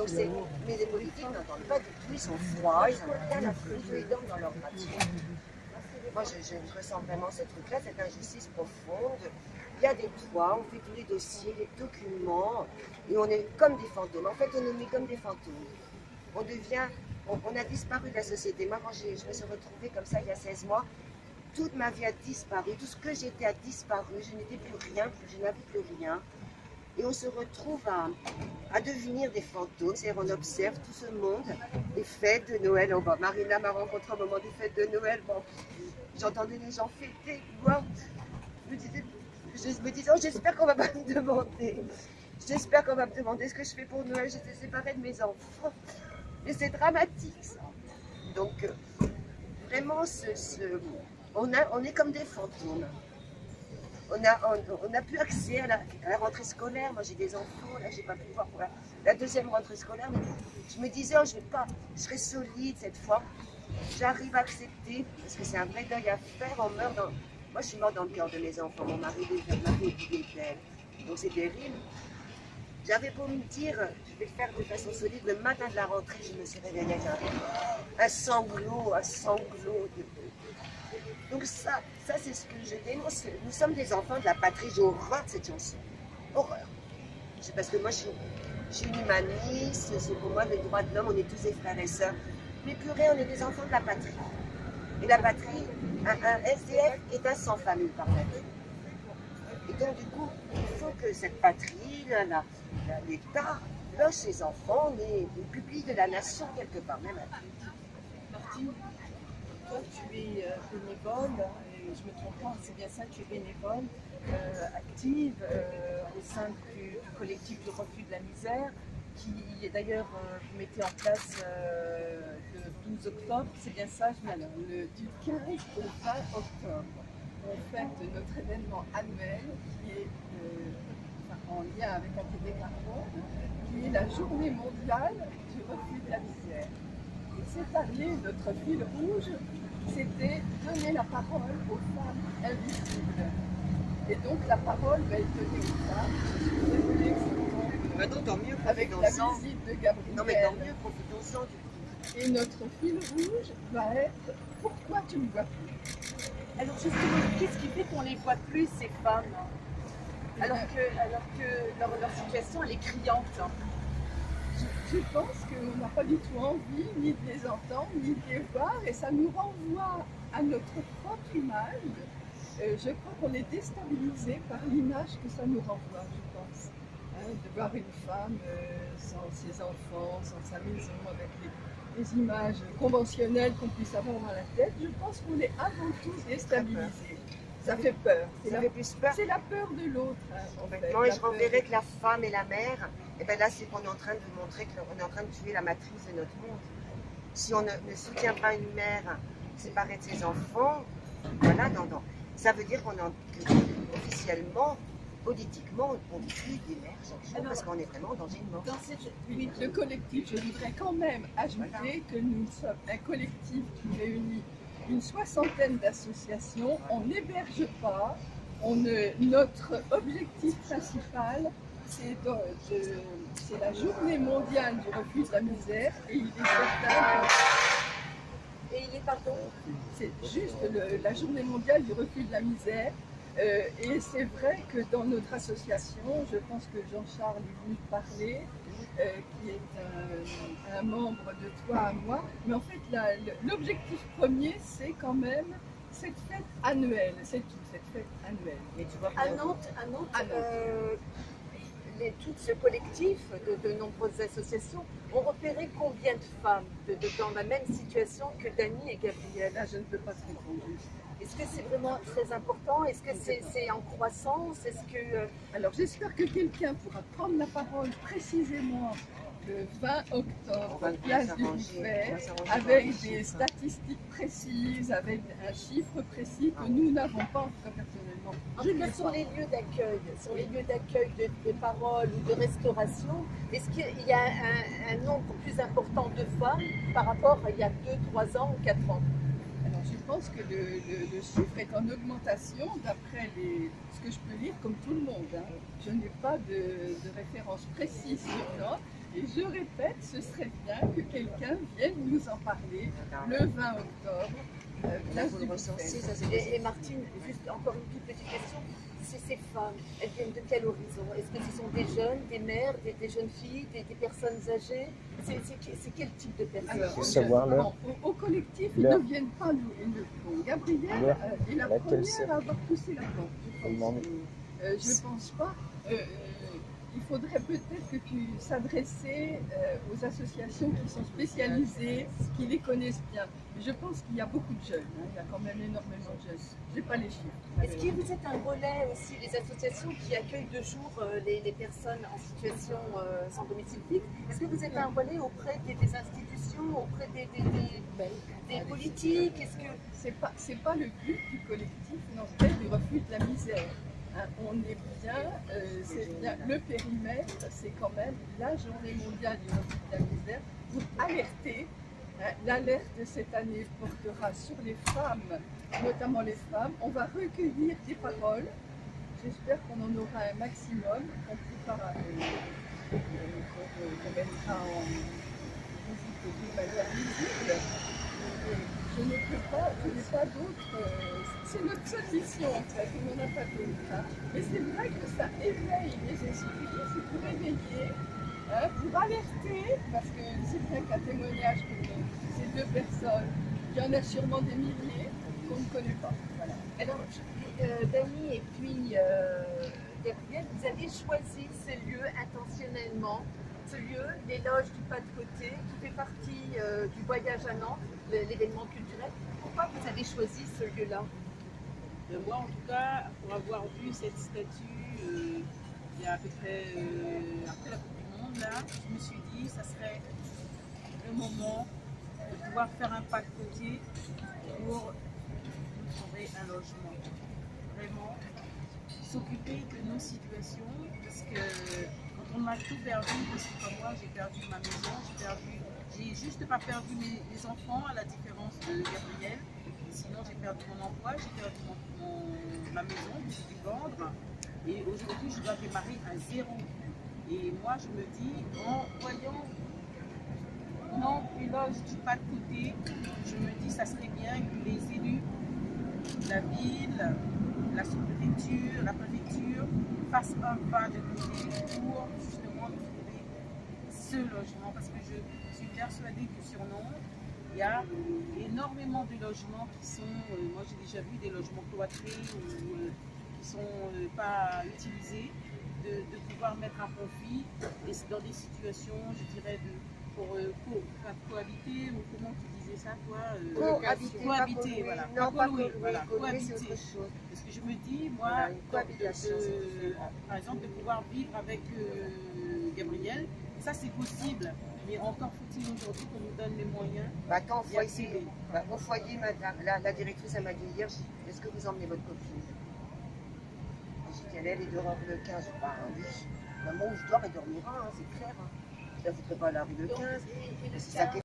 Donc mais les politiques n'entendent pas du tout, ils sont froids, ils n'ont rien à foutre, ils dorment dans leur gratte-ciel. Moi, je ressens vraiment ce truc-là, cette injustice profonde. Il y a des toits, on fait tous les dossiers, les documents, et on est comme des fantômes. En fait, on nous met comme des fantômes. On a disparu de la société. Moi, quand je me suis retrouvée comme ça il y a 16 mois, toute ma vie a disparu, tout ce que j'étais a disparu, je n'étais plus rien, je n'avais plus rien. Et on se retrouve à devenir des fantômes. C'est-à-dire on observe tout ce monde, les fêtes de Noël. Oh, bah, Marina m'a rencontré au moment des fêtes de Noël. Bon, j'entendais les gens fêter. Wow. Je me disais, oh, j'espère qu'on va pas me demander. J'espère qu'on va me demander ce que je fais pour Noël. J'étais séparée de mes enfants. Mais c'est dramatique, ça. Donc, vraiment, on est comme des fantômes. On n'a plus accès à la rentrée scolaire. Moi, j'ai des enfants, là, j'ai pas pu voir pour la deuxième rentrée scolaire. Mais je me disais, oh, je serai solide cette fois. J'arrive à accepter, parce que c'est un vrai deuil à faire. Moi, je suis morte dans le cœur de mes enfants. Mon mari m'a fait oublier d'elle. Donc, c'est terrible. J'avais pour me dire, je vais le faire de façon solide. Le matin de la rentrée, je me suis réveillée avec un sanglot. Donc ça c'est ce que je dénonce. Nous sommes des enfants de la patrie. J'ai horreur de cette chanson. Horreur. C'est parce que moi, je suis une humaniste. C'est pour moi les droits de l'homme. On est tous des frères et sœurs. Mais purée, on est des enfants de la patrie. Et la patrie, un SDF est un sans famille par nature. Et donc du coup, il faut que cette patrie, l'État, loge ses enfants, les publics de la nation quelque part, même à Martine, toi tu es bénévole, et je me trompe pas, c'est bien ça, tu es bénévole, active au sein du collectif du refus de la misère, qui d'ailleurs vous mettez en place le 12 octobre, c'est bien ça, du 15 au 20 octobre. On fête notre événement annuel qui est en lien avec ATD Carbone, qui est la journée mondiale du refus de la misère. Et cette année, notre fil rouge, c'était donner la parole aux femmes invisibles. Et donc la parole va être donnée aux femmes. Je suis désolée que bah non, tant mieux, avec la visite de Gabriel. Non mais tant mieux, profitons-en du coup. Et notre fil rouge va être « Pourquoi tu ne vois plus ?» Alors justement, qu'est-ce qui fait qu'on ne les voit plus, ces femmes, alors que leur situation, elle est criante? Je pense qu'on n'a pas du tout envie ni de les entendre, ni de les voir, et ça nous renvoie à notre propre image. Je crois qu'on est déstabilisé par l'image que ça nous renvoie, je pense. De voir une femme sans ses enfants, sans sa maison, avec les images conventionnelles qu'on puisse avoir dans la tête, je pense qu'on est avant tout déstabilisé. Ça fait peur. C'est la peur de l'autre. En fait. Moi, je renverrais que la femme et la mère, et bien là, c'est qu'on est en train de montrer qu'on est en train de tuer la matrice de notre monde. Si on ne soutient pas une mère séparée de ses enfants, voilà, non. Ça veut dire officiellement, politiquement, on tue des mères chaque jour parce qu'on est vraiment dans une mort. Oui, le collectif, je voudrais quand même ajouter que nous sommes un collectif qui réunit une soixantaine d'associations. On n'héberge pas. Notre objectif principal, c'est la journée mondiale du refus de la misère. Et il est certain que... Et il est pardon. C'est juste la journée mondiale du refus de la misère. Et c'est vrai que dans notre association, je pense que Jean-Charles est venu parler, qui est un membre de Toi à moi, mais en fait l'objectif premier c'est quand même cette fête annuelle, c'est tout, cette fête annuelle. Et tu vois, à Nantes, tout ce collectif de nombreuses associations ont repéré combien de femmes dans la même situation que Dany et Gabriel? Là je ne peux pas te répondre. Est-ce que c'est vraiment très important? Est-ce que c'est en croissance? Alors j'espère que quelqu'un pourra prendre la parole précisément le 20 octobre, place du Buffet, avec des statistiques précises, avec un chiffre précis que nous n'avons pas, en tout cas personnellement. En tout cas, sur les lieux d'accueil, de parole ou de restauration, est-ce qu'il y a un nombre plus important de femmes par rapport à il y a 2, 3 ans ou 4 ans? Alors je pense que le chiffre est en augmentation d'après ce que je peux lire comme tout le monde. Je n'ai pas de référence précise sur Nantes, Et je répète, ce serait bien que quelqu'un vienne nous en parler le 20 octobre. Là, vous le recensez, ça c'est Et possible. Martine, juste encore une toute petite question. Ces femmes, elles viennent de quel horizon? Est-ce que ce sont des jeunes, des mères, des jeunes filles, des personnes âgées? C'est quel type de personnes? Alors, faut savoir l'heure. au collectif, ils L'heure. ne viennent pas nous. Bon, Gabrielle L'heure est la à laquelle première c'est. à avoir poussé la porte. Faut demander. Je ne pense pas. Il faudrait peut-être que tu s'adresser aux associations qui sont spécialisées, qui les connaissent bien. Mais je pense qu'il y a beaucoup de jeunes. Il y a quand même énormément de jeunes. Je n'ai pas les chiffres. Est-ce que vous êtes un relais aussi des associations qui accueillent de jour les personnes en situation sans domicile fixe? Est-ce que vous êtes un relais auprès des institutions, auprès des politiques? Est-ce que C'est pas le but du collectif nantais du refuge de la misère. Hein, on est bien, c'est bien le périmètre, c'est quand même la journée mondiale du refuge de la misère pour alerter. Hein, l'alerte de cette année portera sur les femmes, notamment les femmes. On va recueillir des paroles. J'espère qu'on en aura un maximum. On préparera, qu'on mettra en visite de manière visible. Je n'ai pas d'autres. C'est notre seule mission en fait, on n'en a pas d'autres. Hein. Mais c'est vrai que ça éveille les esprits, c'est pour éveiller, hein, pour alerter, parce que c'est vrai qu'un témoignage comme ces deux personnes, il y en a sûrement des milliers qu'on ne connaît pas. Voilà. Alors, Dany et puis Gabrielle, vous avez choisi ce lieu intentionnellement, ce lieu, les loges du pas de côté, qui fait partie du voyage à Nantes, l'événement culturel. Pourquoi vous avez choisi ce lieu-là? Moi, en tout cas, pour avoir vu cette statue il y a à peu près après la Coupe du Monde, là, je me suis dit ça serait le moment de pouvoir faire un pas de côté pour nous trouver un logement. Vraiment, s'occuper de nos situations, parce que quand on a tout perdu, parce que comme moi j'ai perdu ma maison, j'ai juste pas perdu mes enfants à la différence de Gabriel. Sinon j'ai perdu mon emploi, j'ai perdu ma maison que j'ai dû vendre. Et aujourd'hui je dois démarrer à zéro. Et moi je me dis, en voyant non les loges du pas de côté, je me dis ça serait bien que les élus, la ville, la sous-préfecture, la préfecture fassent un pas de côté pour justement trouver ce logement. Parce que je suis persuadée que sur Nantes, il y a énormément de logements qui sont, moi j'ai déjà vu des logements cloîtrés ou qui ne sont pas utilisés, de pouvoir mettre à profit, et c'est dans des situations, je dirais, pour cohabiter, ou comment tu disais ça toi cohabiter, voilà. Non, pas Colouer, voilà, colorer, c'est cohabiter. autre chose. Parce que je me dis, moi, Voilà, une cohabitation, c'est différent. par exemple, de pouvoir vivre avec Gabriel, ça c'est possible, mais encore faut-il aujourd'hui qu'on nous donne les moyens. Bah, quand d'y accéder. au foyer, madame, la directrice elle m'a dit hier, est-ce que vous emmenez votre copine? J'ai dit qu'elle est dehors le 15. Bah oui, maman où je dors, elle dormira, hein, c'est clair. Hein. Je ne la foutrai pas à la rue le 15. Et le C'est ça qui est